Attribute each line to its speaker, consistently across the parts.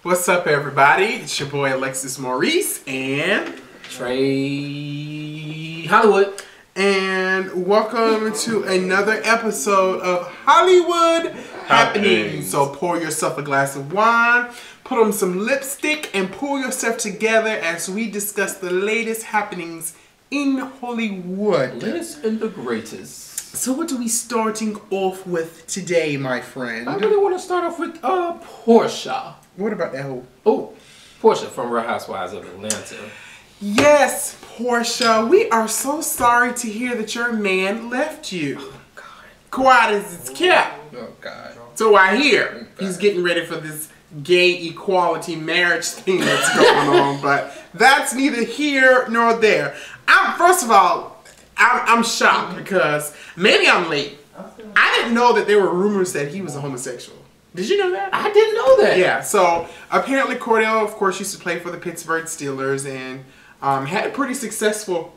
Speaker 1: What's up, everybody? It's your boy Alexis, Maurice, and
Speaker 2: Trei Hollywood.
Speaker 1: And welcome to another episode of Hollywood Happenings. So pour yourself a glass of wine, put on some lipstick, and pull yourself together as we discuss the latest happenings in Hollywood.
Speaker 2: Latest and the greatest.
Speaker 1: So what are we starting off with today, my friend?
Speaker 2: I really want to start off with Porsha.
Speaker 1: What about that whole...
Speaker 2: Oh, Porsha from Real Housewives of Atlanta.
Speaker 1: Yes, Porsha, we are so sorry to hear that your man left you.
Speaker 2: Oh, God.
Speaker 1: Quiet as it's kept.
Speaker 2: Oh, God.
Speaker 1: So I hear he's getting ready for this gay equality marriage thing that's going on, but that's neither here nor there. First of all, I'm shocked because maybe I'm late. I didn't know that there were rumors that he was a homosexual. Did you know that?
Speaker 2: I didn't know that.
Speaker 1: Yeah, so apparently Kordell, of course, used to play for the Pittsburgh Steelers and had a pretty successful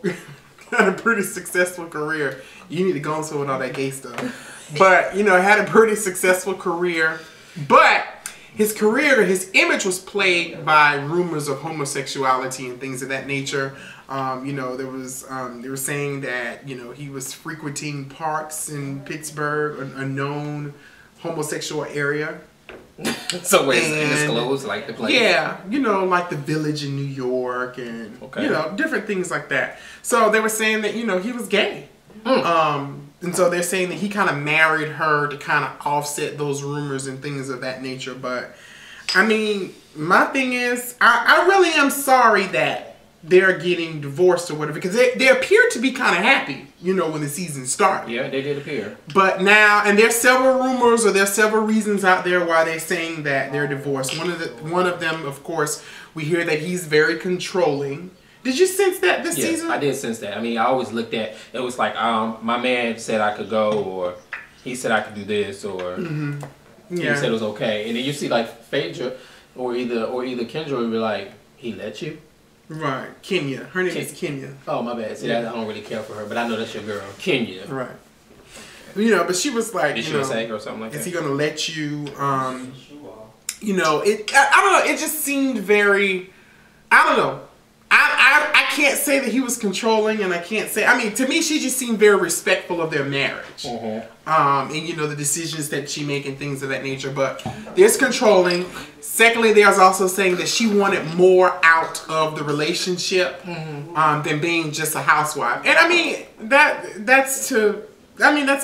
Speaker 1: career. You need to go into with all that gay stuff. But, you know, had a pretty successful career. But his image was plagued by rumors of homosexuality and things of that nature. You know, they were saying that, you know, he was frequenting parks in Pittsburgh, a known homosexual area.
Speaker 2: So wait, disclosed like the place?
Speaker 1: Yeah, you know, like the Village in New York and, you know, different things like that. So they were saying that, you know, he was gay. And so they're saying that he kind of married her to kind of offset those rumors and things of that nature. But, I mean, my thing is, I really am sorry that they're getting divorced or whatever, because they appear to be kind of happy, you know, when the season started.
Speaker 2: Yeah, they did appear.
Speaker 1: But now, and there's several rumors or there's several reasons out there why they're saying that they're divorced. One of them, of course, we hear that he's very controlling. Did you sense that this season?
Speaker 2: I did sense that. I mean, I always looked at it was like my man said I could go, or he said I could do this, or he said it was okay. And then you see like Phaedra or either Kendra would be like, he let you?
Speaker 1: Right, Kenya. Her name is Kenya.
Speaker 2: Oh, my bad. See, I don't really care for her, but I know that's your girl, Kenya.
Speaker 1: Right. You know, but she was like,
Speaker 2: did she say or something like that?
Speaker 1: Is he gonna let you? You know, I don't know. It just seemed very. I don't know. I can't say that he was controlling, and I can't say. I mean, to me, she just seemed very respectful of their marriage. And you know the decisions that she make and things of that nature. But there's controlling. Secondly, there's also saying that she wanted more out of the relationship than being just a housewife. And I mean that's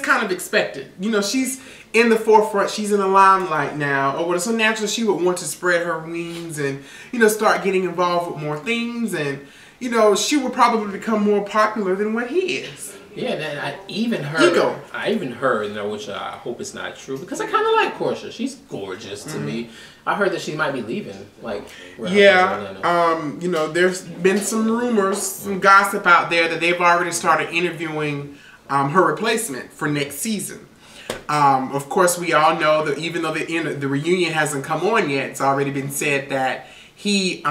Speaker 1: kind of expected. You know, she's in the forefront. She's in the limelight now. Or what? So naturally, she would want to spread her wings and, you know, start getting involved with more things. And, you know, she would probably become more popular than what he is.
Speaker 2: Yeah, and I even heard, you know, which I hope it's not true, because I kind of like Porsha. She's gorgeous to me. I heard that she might be leaving, like,
Speaker 1: you know, there's been some rumors, some gossip out there that they've already started interviewing her replacement for next season. Of course, we all know that even though the reunion hasn't come on yet, it's already been said that he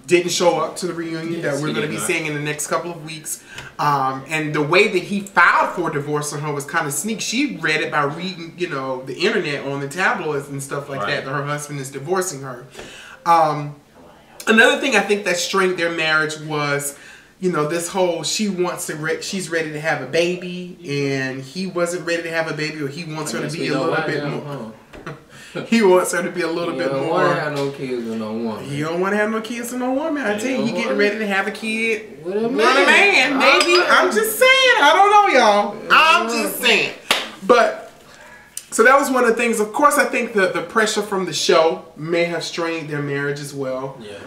Speaker 1: didn't show up to the reunion that we're going to be seeing in the next couple of weeks. And the way that he filed for divorce on her was kind of sneaky. She read it by reading, you know, the internet on the tabloids and stuff like that her husband is divorcing her. Another thing I think that strained their marriage was, you know, this whole she's ready to have a baby and he wasn't ready to have a baby, or he wants her to be a little bit more. He wants her to be a little bit more.
Speaker 2: He don't want to have no kids with no woman.
Speaker 1: He don't want to have no kids with no woman. I tell you, he getting ready to have a kid
Speaker 2: with a
Speaker 1: man, maybe. I'm just saying. I don't know, y'all. I'm just saying. But so that was one of the things. Of course, I think the pressure from the show may have strained their marriage as well. Yeah.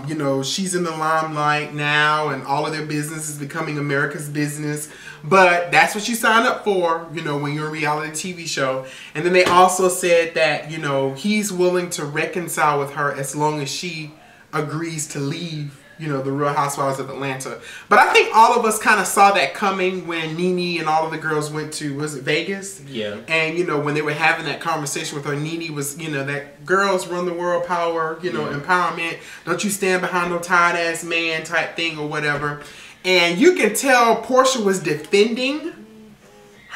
Speaker 1: You know, she's in the limelight now, and all of their business is becoming America's business. But that's what you sign up for, you know, when you're a reality TV show. And then they also said that, you know, he's willing to reconcile with her as long as she agrees to leave, you know, the Real Housewives of Atlanta. But I think all of us kind of saw that coming when Nene and all of the girls went to, was it Vegas?
Speaker 2: Yeah.
Speaker 1: And, you know, when they were having that conversation with her, Nene was, you know, that girls run the world power, you know, empowerment. Don't you stand behind no tired ass man type thing or whatever. And you can tell Porsha was defending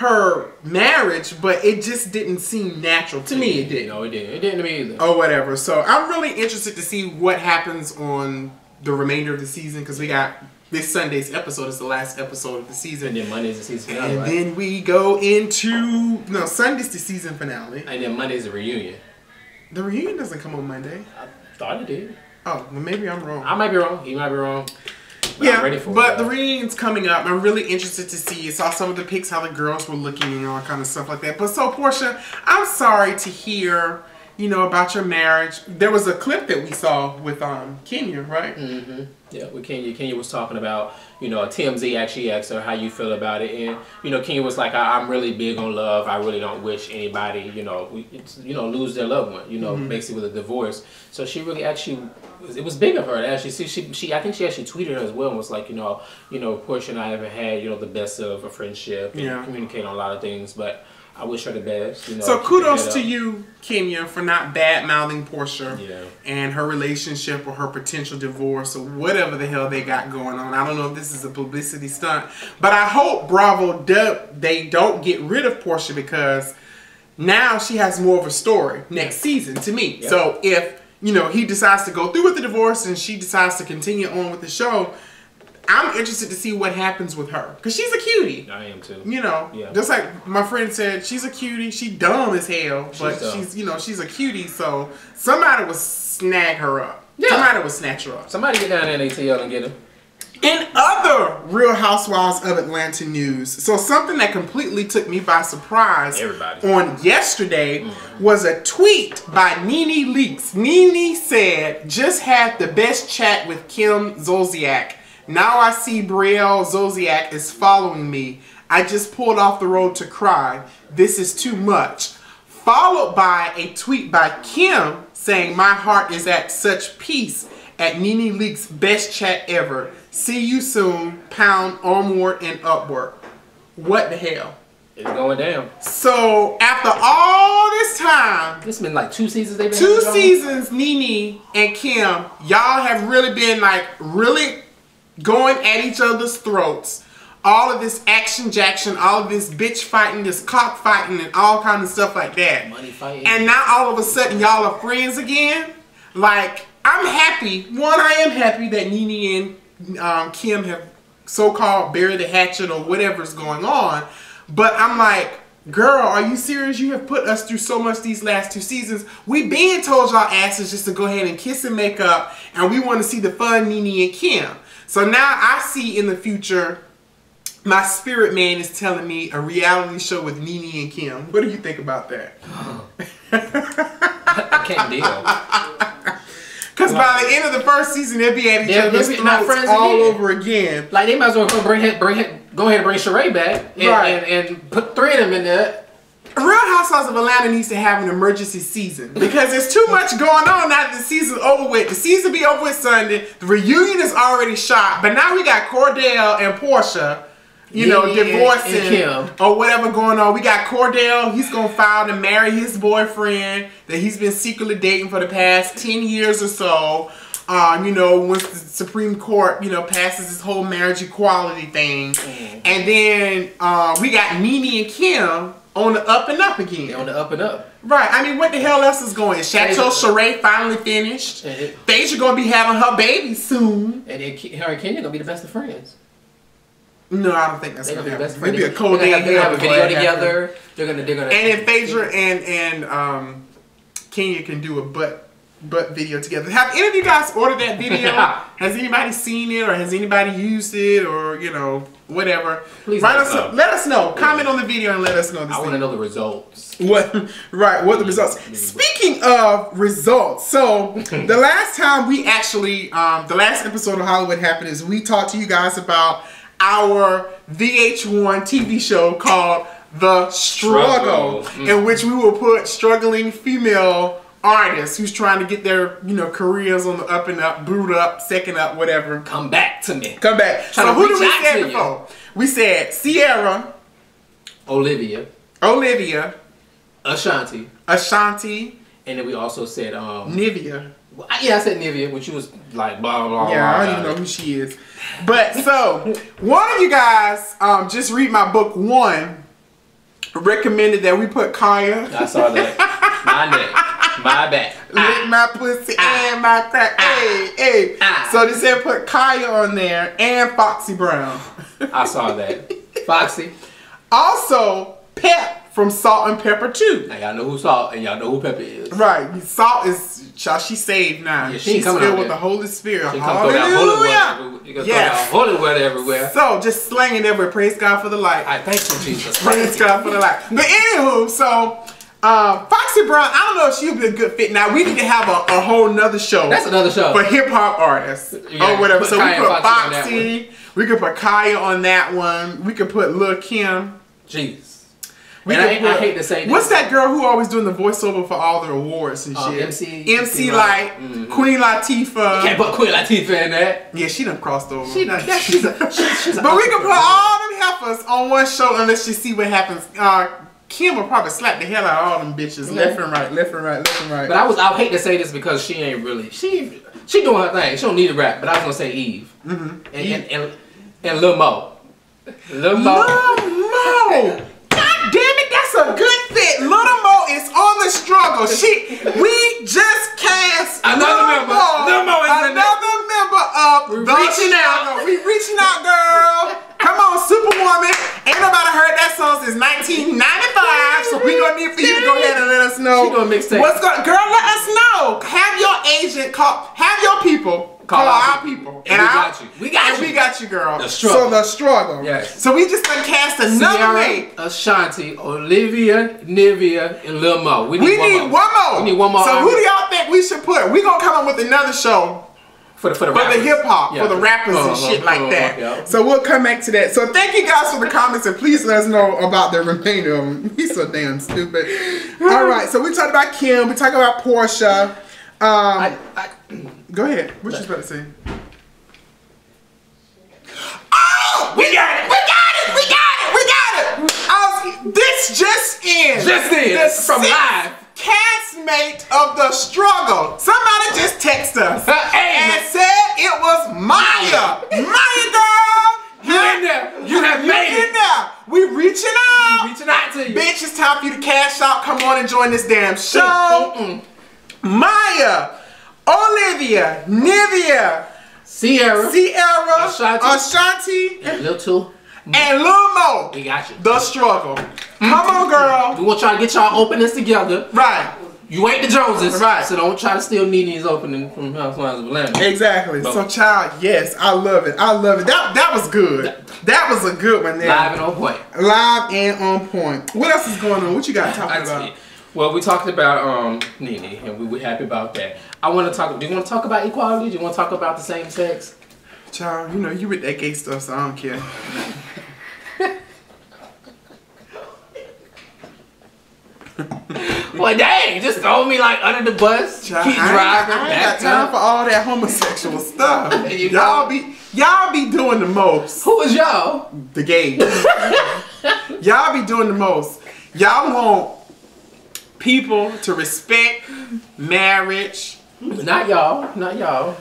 Speaker 1: her marriage, but it just didn't seem natural to me. It didn't.
Speaker 2: No, it didn't. It didn't to me either.
Speaker 1: Or whatever. So I'm really interested to see what happens on the remainder of the season, because we got this Sunday's episode is the last episode of the season.
Speaker 2: And then Monday's the season finale.
Speaker 1: And then we go into Sunday's the season finale.
Speaker 2: And then Monday's the reunion.
Speaker 1: The reunion doesn't come on Monday.
Speaker 2: I thought it did.
Speaker 1: Oh, well, maybe I'm wrong.
Speaker 2: I might be wrong. He might be wrong. But
Speaker 1: yeah,
Speaker 2: I'm ready for
Speaker 1: but the reunion's coming up. I'm really interested to see. I saw some of the pics, how the girls were looking and all kind of stuff like that. But so, Porsha, I'm sorry to hear, about your marriage. There was a clip that we saw with Kenya, right?
Speaker 2: Mm-hmm. Yeah, with Kenya. Kenya was talking about, TMZ actually asked her how you feel about it. And, Kenya was like, I'm really big on love. I really don't wish anybody, lose their loved one, basically with a divorce. So she really actually, it was big of her to actually see. I think she actually tweeted her as well and was like, Porsha and I haven't had, the best of a friendship and communicate on a lot of things, but I wish her the best.
Speaker 1: So kudos to you, Kenya, for not bad-mouthing Porsha and her relationship or her potential divorce or whatever the hell they got going on. I don't know if this is a publicity stunt, but I hope Bravo they don't get rid of Porsha, because now she has more of a story next season to me. Yeah. So if, he decides to go through with the divorce and she decides to continue on with the show, I'm interested to see what happens with her, because she's a cutie.
Speaker 2: I am too.
Speaker 1: Just like my friend said, she's a cutie. She dumb as hell, but she's a cutie. So somebody will snag her up. Yeah. Somebody will snatch her up.
Speaker 2: Somebody get down there in ATL and get her.
Speaker 1: In other Real Housewives of Atlanta news, so something that completely took me by surprise on yesterday was a tweet by Nene Leakes. Nene said, "Just had the best chat with Kim Zolciak. Now I see Brielle Zolciak is following me. I just pulled off the road to cry. This is too much." Followed by a tweet by Kim saying, "My heart is at such peace at Nene Leakes' best chat ever. See you soon. Pound onward and upward." What the hell?
Speaker 2: It's going down.
Speaker 1: So after all this time,
Speaker 2: it's been like 2 seasons they've been
Speaker 1: 2 seasons, Nene and Kim, y'all have really been really going at each other's throats. All of this action jackson, all of this bitch fighting, this cock fighting, and all kind of stuff like that.
Speaker 2: Money fighting.
Speaker 1: And now all of a sudden y'all are friends again. I'm happy. One, I am happy that Nene and Kim have so-called buried the hatchet or whatever's going on. But I'm like, girl, are you serious? You have put us through so much these last 2 seasons. We been told y'all asses just to go ahead and kiss and make up, and we want to see the fun Nene and Kim. So now I see in the future, my spirit man is telling me a reality show with Nene and Kim. What do you think about that?
Speaker 2: I can't deal.
Speaker 1: Because by the end of the first season, they'll be at each other's throats all over again.
Speaker 2: Like, they might as well go ahead and bring Trei back and put 3 of them in there.
Speaker 1: Real Housewives of Atlanta needs to have an emergency season, because there's too much going on now that the season's over with. The season be over with Sunday. The reunion is already shot, but now we got Kordell and Porsha, divorcing or whatever going on. We got Kordell. He's going to file to marry his boyfriend that he's been secretly dating for the past 10 years or so. Once the Supreme Court, passes this whole marriage equality thing. And then we got Nene and Kim on the up and up again.
Speaker 2: They're on the up and up.
Speaker 1: Right. I mean, what the hell else is going? Chateau Sheree finally finished. Phaedra going to be having her baby soon.
Speaker 2: And then her and Kenya going to be the best of friends.
Speaker 1: No, I don't think that's going to happen. Maybe a
Speaker 2: cold day. They're going to have a video together. They're going to.
Speaker 1: And then Phaedra and Kenya can do a butt video together. Have any of you guys ordered that video? Has anybody seen it, or has anybody used it, or whatever? Please let us know. Comment on the video and let us know.
Speaker 2: I want to know the results.
Speaker 1: What the results? Speaking of results, so the last time we actually, the last episode of Hollywood Happened is we talked to you guys about our VH1 TV show called The Struggle, in which we will put struggling female artists who's trying to get their careers on the up and up, boot up, second up, whatever.
Speaker 2: Come back to me.
Speaker 1: Come back. So who did we say before? We said Sierra,
Speaker 2: Olivia, Ashanti, and then we also said
Speaker 1: Nivea.
Speaker 2: Yeah, I said Nivea when she was like blah blah.
Speaker 1: Yeah, I don't even know who she is. But so one of you guys just read my book 1 recommended that we put Kaya.
Speaker 2: I saw that. My neck. My back.
Speaker 1: Lick my pussy and my crack. Hey. So they said put Kaya on there and Foxy Brown.
Speaker 2: I saw that. Foxy.
Speaker 1: Also, Pep from Salt and Pepper too.
Speaker 2: Now y'all know who Salt and y'all know who Pepper is.
Speaker 1: Right. Salt is, she saved now.
Speaker 2: Yeah,
Speaker 1: she's filled with the Holy Spirit.
Speaker 2: She come throw that holy water. You can throw that holy water everywhere.
Speaker 1: So just slanging everywhere. Praise God for the light.
Speaker 2: I thank you, Jesus.
Speaker 1: Praise God for the light. But anywho, so Foxy Brown, I don't know if she'll be a good fit. Now we need to have a whole nother show.
Speaker 2: That's another show
Speaker 1: for hip hop artists or whatever. So we put Foxy. We could put Kaya on that one. We could put Lil Kim.
Speaker 2: Jeez. I hate to say this.
Speaker 1: What's that girl who always doing the voiceover for all the awards and shit? MC Light, Queen Latifah.
Speaker 2: You can't put Queen Latifah in that.
Speaker 1: Yeah, she done crossed over.
Speaker 2: She's
Speaker 1: but we can put all them heifers on one show unless you see what happens. Kim will probably slap the hell out of all them bitches left and right.
Speaker 2: But I hate to say this because she ain't really she doing her thing. She don't need to rap. But I was gonna say Eve and Lil Mo. Lil Mo.
Speaker 1: God damn it, that's a good fit. Little Mo is on the struggle. We just cast
Speaker 2: another member. Little Mo is
Speaker 1: another member of
Speaker 2: the struggle.
Speaker 1: We reaching out, girl. Come on, Superwoman. Ain't nobody heard that song since 1995, so we gonna need for you to go ahead and let us know.
Speaker 2: She gonna mixtape.
Speaker 1: Girl, let us know. Have your agent have your people. Call our people.
Speaker 2: And we got
Speaker 1: you, girl.
Speaker 2: The struggle.
Speaker 1: So the struggle.
Speaker 2: Yes.
Speaker 1: So we just done cast another mate.
Speaker 2: Ashanti, Olivia, Nivea, and Lil Mo. We need one more.
Speaker 1: So who do y'all think we should put? We gonna come up with another show.
Speaker 2: For the
Speaker 1: hip hop, for the rappers and shit like that.
Speaker 2: Yeah.
Speaker 1: So we'll come back to that. So thank you guys for the comments and please let us know about the remainder of them. He's so damn stupid. All right, so we talked about Kim. We talked about Porsha. Go ahead. What you about to say? Oh, we got it! This just in.
Speaker 2: From live.
Speaker 1: Castmate of the struggle. Somebody just texted us and said it was Maya. Maya, girl.
Speaker 2: You're in there. You have made it.
Speaker 1: We reaching out.
Speaker 2: We reaching out to you.
Speaker 1: Bitch, it's time for you to cash out. Come on and join this damn show. Maya, Olivia, Nivea,
Speaker 2: Sierra,
Speaker 1: Ashanti,
Speaker 2: and Lil Two.
Speaker 1: And Lil Mo.
Speaker 2: We got you.
Speaker 1: The struggle. Come on, girl.
Speaker 2: We gonna try to get y'all openings together.
Speaker 1: Right.
Speaker 2: You ain't the Joneses.
Speaker 1: Right.
Speaker 2: So don't try to steal Nene's opening from Housewives of Atlanta.
Speaker 1: Exactly. So child, yes, I love it. That was good. That was a good one there.
Speaker 2: Live and on point.
Speaker 1: Live and on point. What else is going on? What you got talking about?
Speaker 2: Well, we talked about Nene, and we were happy about that. Do you want to talk about equality? Do you want to talk about the same sex?
Speaker 1: Child, you with that gay stuff, so I don't care.
Speaker 2: Well, dang, just throw me like under the bus.
Speaker 1: Child,
Speaker 2: keep driving.
Speaker 1: I ain't got time for all that homosexual stuff. Y'all be doing the most.
Speaker 2: Who is y'all?
Speaker 1: The gays. Y'all be doing the most. Y'all want people to respect marriage.
Speaker 2: Not y'all. Not y'all.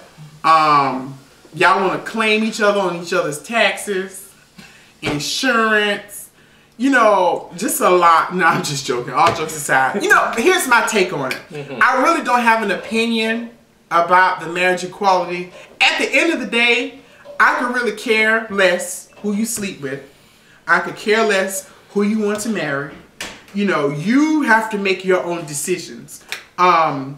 Speaker 1: Y'all want to claim each other on each other's taxes, insurance. Just a lot. No, I'm just joking. All jokes aside. Here's my take on it. I really don't have an opinion about the marriage equality. At the end of the day, I could really care less who you sleep with. I could care less who you want to marry. You have to make your own decisions. There have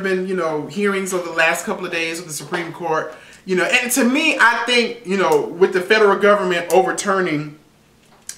Speaker 1: been, hearings over the last couple of days with the Supreme Court. And to me, I think, with the federal government overturning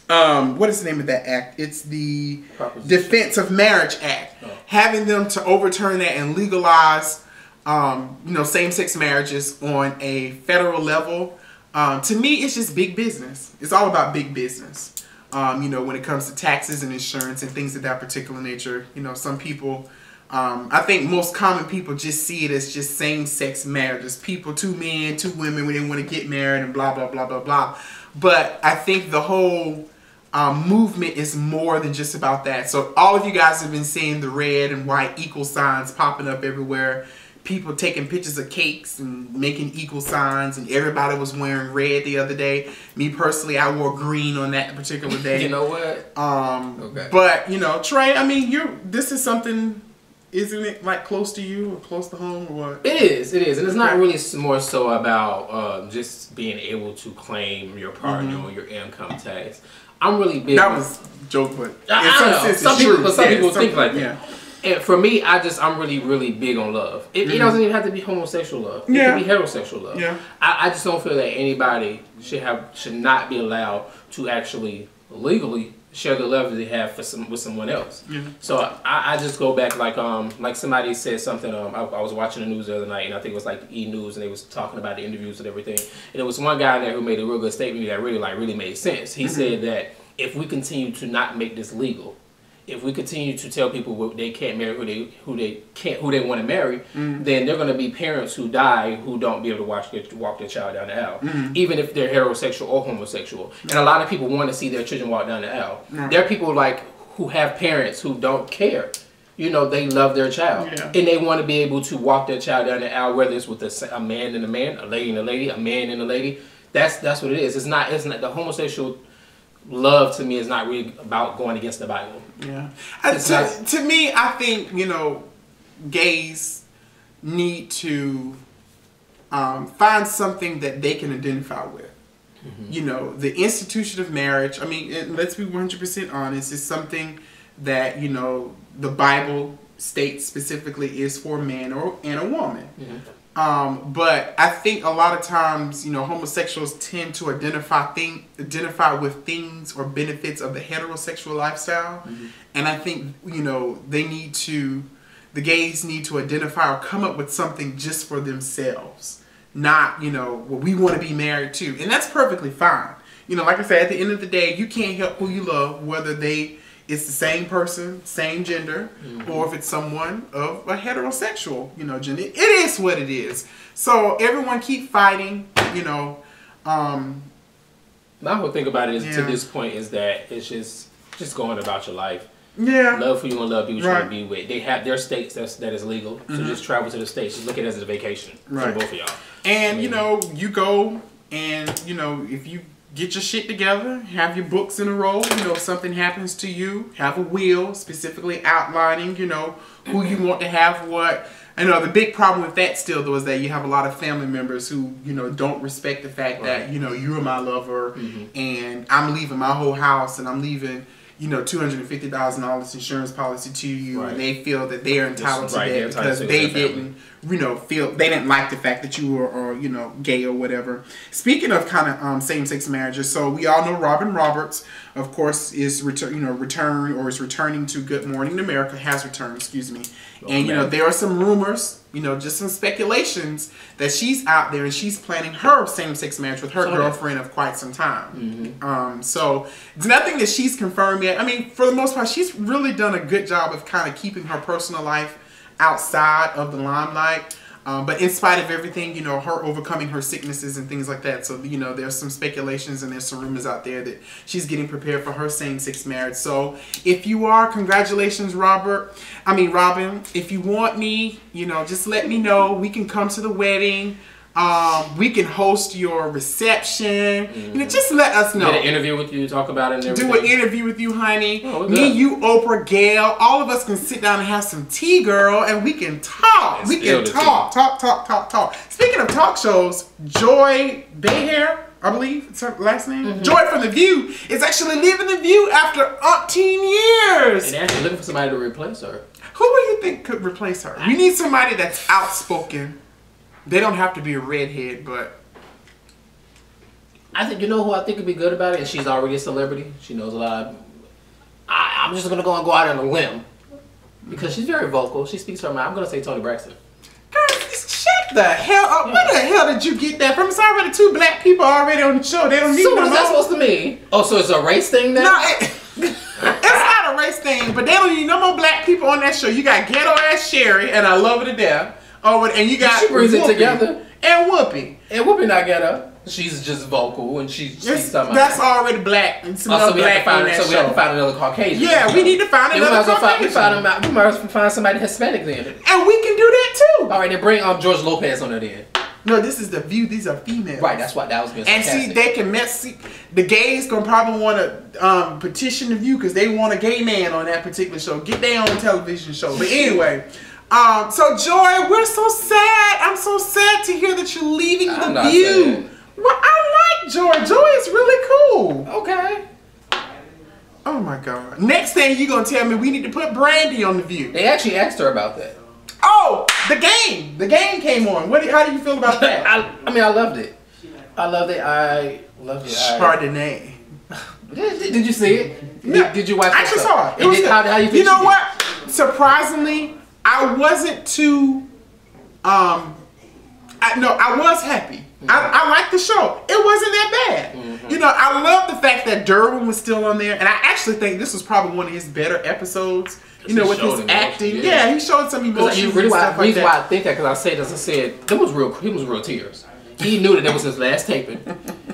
Speaker 1: what is the name of that act? It's the Defense of Marriage Act. Having them to overturn that and legalize, same-sex marriages on a federal level. To me, it's just big business. It's all about big business. When it comes to taxes and insurance and things of that particular nature. Some people, I think most common people just see it as just same-sex marriages. People, 2 men, 2 women, when they want to get married and blah, blah, blah, blah, blah. But I think the whole movement is more than just about that. So all of you guys have been seeing the red and white equal signs popping up everywhere. people taking pictures of cakes and making equal signs, and everybody was wearing red the other day. Me personally, I wore green on that particular day.
Speaker 2: You know what?
Speaker 1: Okay. But you know, Trey, I mean, this is something, isn't it, like close to you or close to home or what?
Speaker 2: It is, and it's not really more so about just being able to claim your partner on your income tax. I'm really big.
Speaker 1: That was a joke, but
Speaker 2: some people think like that. Yeah. And for me, I'm really, really big on love. It doesn't even have to be homosexual love. It can be heterosexual love. Yeah. I just don't feel that anybody should not be allowed to actually legally share the love that they have with someone else. Yeah. So I just go back like somebody said something. I was watching the news the other night, and I think it was like E! News, and they was talking about the interviews and everything. And there was one guy there who made a real good statement that really made sense. He said that if we continue to not make this legal, if we continue to tell people they can't marry who they want to marry, then they're going to be parents who die who don't be able to walk their child down the aisle, even if they're heterosexual or homosexual. And a lot of people want to see their children walk down the aisle. There are people who have parents who don't care. You know, they love their child, and they want to be able to walk their child down the aisle, whether it's with a man and a man, a lady and a lady, a man and a lady. That's what it is. It's not the homosexual love to me is not really about going against the Bible. Yeah.
Speaker 1: To me, I think, you know, gays need to find something that they can identify with. You know, the institution of marriage, I mean, let's be 100% honest, is something that, you know, the Bible states specifically is for a man and a woman. But I think a lot of times, you know, homosexuals tend to identify with things or benefits of the heterosexual lifestyle. And I think, you know, the gays need to identify or come up with something just for themselves. Not, you know, well, we want to be married too. And that's perfectly fine. You know, like I said, at the end of the day, you can't help who you love, whether it's the same person, same gender, or if it's someone of a heterosexual, you know, gender. It is what it is. So everyone keep fighting, you know.
Speaker 2: My whole thing about it is to this point is that it's just going about your life.
Speaker 1: Yeah.
Speaker 2: Love who you want to love, people you want to be with. They have their states that is legal. So just travel to the states. Just look at it as a vacation for both of y'all.
Speaker 1: And, you know, you go and, you know, if you get your shit together, have your books in a row, you know, if something happens to you, have a will specifically outlining, you know, who you want to have what. I know the big problem with that still, though, is that you have a lot of family members who, you know, don't respect the fact that, you know, you're my lover and I'm leaving my whole house and I'm leaving, you know, $250,000 insurance policy to you, and they feel that they are entitled to that because they didn't, you know, they didn't like the fact that you were, you know, gay or whatever. Speaking of kind of same-sex marriages, so we all know RobinRoberts, of course, is returning to Good Morning America, has returned, excuse me. And, you know, there are some rumors, you know, just some speculations that she's out there and she's planning her same-sex marriage with her girlfriend of quite some time. So it's nothing that she's confirmed yet. I mean, for the most part, she's really done a good job of kind of keeping her personal life outside of the limelight. But in spite of everything, you know, her overcoming her sicknesses and things like that. So, you know, there's some speculations and there's some rumors out there that she's getting prepared for her same-sex marriage. So if you are, congratulations, Robin. If you want me, you know, just let me know. We can come to the wedding. We can host your reception. You know, just let us know.
Speaker 2: Get an interview with you, talk about it and everything.
Speaker 1: Do an interview with you, honey. Me, you, Oprah, Gail. All of us can sit down and have some tea, girl, and we can talk. We can talk. Speaking of talk shows, Joy Behar, I believe it's her last name. Joy from The View is actually leaving The View after 18 years.
Speaker 2: And actually looking for somebody to replace her.
Speaker 1: Who do you think could replace her? We need somebody that's outspoken. They don't have to be a redhead, but
Speaker 2: I think, you know who I think would be good about it? And she's already a celebrity. She knows a lot. I'm just going to go out on a limb because she's very vocal. She speaks her mind. I'm going to say Toni Braxton.
Speaker 1: Girl, shut the hell up. Where the hell did you get that from? It's already 2 black people already on the show. They don't need
Speaker 2: So what is that supposed to mean? Oh, so it's a race thing now?
Speaker 1: No, it's not a race thing, but they don't need no more black people on that show. You got ghetto ass Sherry, and I love her to death. Oh, and you got
Speaker 2: she brings Whoopi it together.
Speaker 1: And Whoopi.
Speaker 2: And Whoopi not ghetto. She's just vocal and she's talking
Speaker 1: that's already black. And so we have
Speaker 2: to find another Caucasian.
Speaker 1: Yeah, we need to find another Caucasian.
Speaker 2: We might as well find somebody Hispanic then.
Speaker 1: And we can do that too.
Speaker 2: All right, then bring George Lopez on there then.
Speaker 1: No, this is The View. These are females.
Speaker 2: Right, that's what that was being
Speaker 1: and
Speaker 2: sarcastic.
Speaker 1: see, they can mess. The gays gonna probably want to petition The View because they want a gay man on that particular show. Get their own television show. But anyway, so Joy, we're so sad. I'm so sad to hear that you're leaving The View. Sad. Well, I like Joy. Joy is really cool.
Speaker 2: Okay.
Speaker 1: Oh my God. Next thing you're gonna tell me we need to put Brandy on The View.
Speaker 2: They actually asked her about that.
Speaker 1: Oh, the game. The game came on. How do you feel about that?
Speaker 2: I mean, I loved it. I loved it.
Speaker 1: Chardonnay.
Speaker 2: Did you see it?
Speaker 1: Yeah.
Speaker 2: Did you watch it?
Speaker 1: I actually saw it.
Speaker 2: How you think
Speaker 1: you know what? Surprisingly, I wasn't too. I was happy. Mm-hmm. I liked the show. It wasn't that bad. Mm-hmm. You know, I love the fact that Derwin was still on there, and I actually think this was probably one of his better episodes. You know, with his acting. Yeah, he showed some emotions.
Speaker 2: The reason why I think that, because I said, he was real tears. He knew that that was his last taping.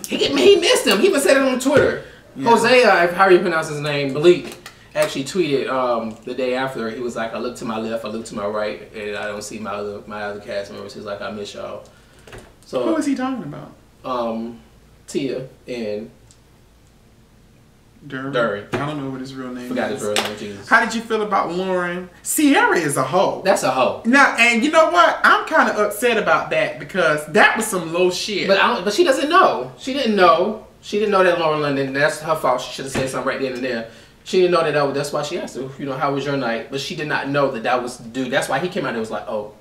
Speaker 2: He missed him. He even said it on Twitter. Yeah. Hosea, how do you pronounce his name? Malik actually tweeted the day after. He was like, I look to my left, I look to my right, and I don't see my other cast members. He's like, I miss y'all. So
Speaker 1: who is he talking about?
Speaker 2: Tia and
Speaker 1: Dury. I don't know what his real name is.
Speaker 2: Forgot his real name, Jesus.
Speaker 1: How did you feel about Lauren? Sierra is a hoe.
Speaker 2: That's a hoe.
Speaker 1: Now, and you know what? I'm kind of upset about that because that was some low shit.
Speaker 2: But she doesn't know. She didn't know. She didn't know that Lauren London, that's her fault. She should have said something right then and there. She didn't know that that's why she asked her, you know, how was your night? But she did not know that was the dude. That's why he came out and was like, oh,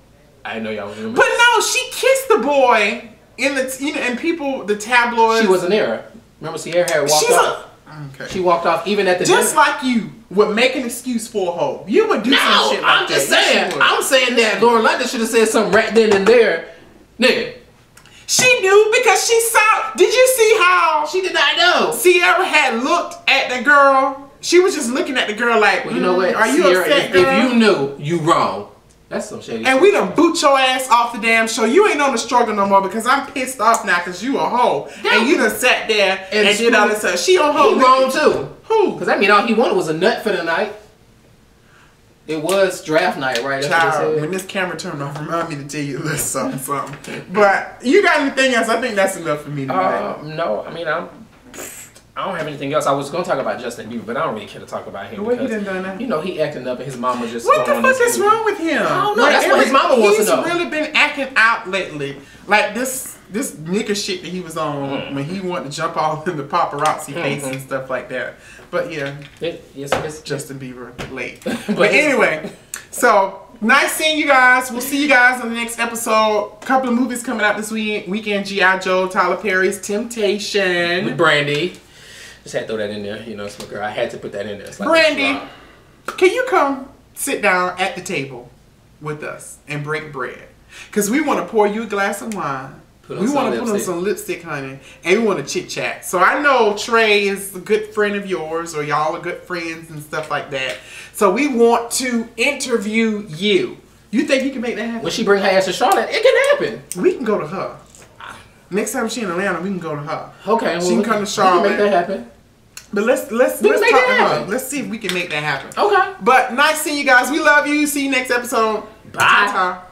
Speaker 2: I didn't know y'all was doing
Speaker 1: But no, she kissed the boy in the, and people, the tabloids.
Speaker 2: She wasn't there. Remember, Sierra had walked off. Okay. She walked off even at the
Speaker 1: just like you would make an excuse for a hoe. You would do some shit like that.
Speaker 2: I'm just saying. I'm saying that Lauren London should have said something right then and there, nigga.
Speaker 1: She knew because she saw. Did you see how
Speaker 2: she did not know?
Speaker 1: Sierra had looked at the girl. She was just looking at the girl like,
Speaker 2: well, you know what?
Speaker 1: Are you
Speaker 2: Sierra,
Speaker 1: upset, girl?
Speaker 2: If you knew, you wrong. That's some shady
Speaker 1: and we done boot your ass off the damn show. You ain't on the struggle no more because I'm pissed off now because you a hoe. And you done sat there and did all this stuff. She a hoe.
Speaker 2: He wrong too.
Speaker 1: Who?
Speaker 2: Because I mean, all he wanted was a nut for the night. It was draft night, right?
Speaker 1: Child, when this camera turned off, remind me to tell you a little something. But you got anything else? I think that's enough for me tonight.
Speaker 2: No, I mean, I don't have anything else. I was going to talk about Justin Bieber, but I don't really care to talk about him.
Speaker 1: What he done that?
Speaker 2: You know, he acting up and his mama just
Speaker 1: what the fuck is wrong with him?
Speaker 2: I don't know. That's what his mama wants to know.
Speaker 1: He's really been acting out lately. Like this nigga shit that he was on when he wanted to jump all in the paparazzi face and stuff like that. But yeah, it's Justin Bieber late. But anyway, so nice seeing you guys. We'll see you guys on the next episode. A couple of movies coming out this weekend. G.I. Joe, Tyler Perry's Temptation.
Speaker 2: With Brandy. Just had to throw that in there. You know, it's my girl. I had to put that in there. Like
Speaker 1: Brandy, can you come sit down at the table with us and break bread? Because we want to pour you a glass of wine. We want to put on some lipstick, honey, and we want to chit chat. So I know Trei is a good friend of yours, or y'all are good friends and stuff like that. So we want to interview you. You think you can make that happen?
Speaker 2: When she bring her ass to Charlotte, it can happen.
Speaker 1: We can go to her. Next time she in Atlanta, we can go to her.
Speaker 2: Okay, well,
Speaker 1: she can come to Charlotte.
Speaker 2: We can make that happen.
Speaker 1: But let's talk to her. Let's see if we can make that happen.
Speaker 2: Okay.
Speaker 1: But nice seeing you guys. We love you. See you next episode.
Speaker 2: Bye.